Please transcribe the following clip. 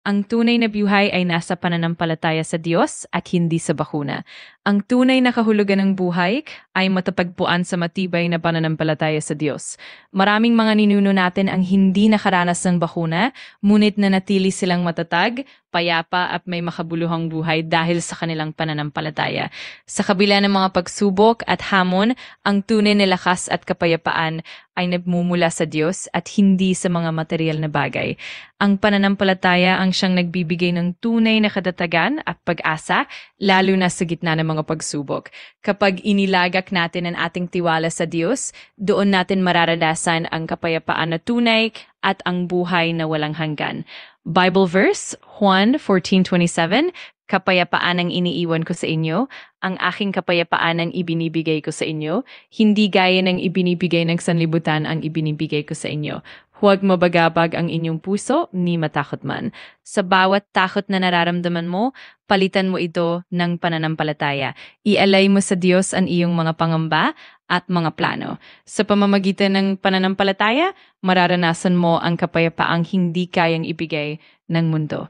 Ang tunay na buhay ay nasa pananampalataya sa Diyos at hindi sa bakuna. Ang tunay na kahulugan ng buhay ay matatagpuan sa matibay na pananampalataya sa Diyos. Maraming mga ninuno natin ang hindi nakaranas ng bakuna, ngunit nanatili silang matatag, payapa at may makabuluhang buhay dahil sa kanilang pananampalataya. Sa kabila ng mga pagsubok at hamon, ang tunay na lakas at kapayapaan ay nagmumula sa Diyos at hindi sa mga material na bagay. Ang pananampalataya ang siyang nagbibigay ng tunay na katatagan at pag-asa, lalo na sa gitna ng mga pagsubok. Kapag inilagak natin ang ating tiwala sa Diyos, doon natin mararanasan ang kapayapaan na tunay at ang buhay na walang hanggan. Bible verse, Juan 14:27, kapayapaan ang iniiwan ko sa inyo, ang aking kapayapaan ang ibinibigay ko sa inyo, hindi gaya ng ibinibigay ng sanlibutan ang ibinibigay ko sa inyo. Huwag mabagabag ang inyong puso, ni matakot man. Sa bawat takot na nararamdaman mo, palitan mo ito ng pananampalataya. Ialay mo sa Diyos ang iyong mga pangamba at mga plano. Sa pamamagitan ng pananampalataya, mararanasan mo ang kapayapaang hindi kayang ibigay ng mundo.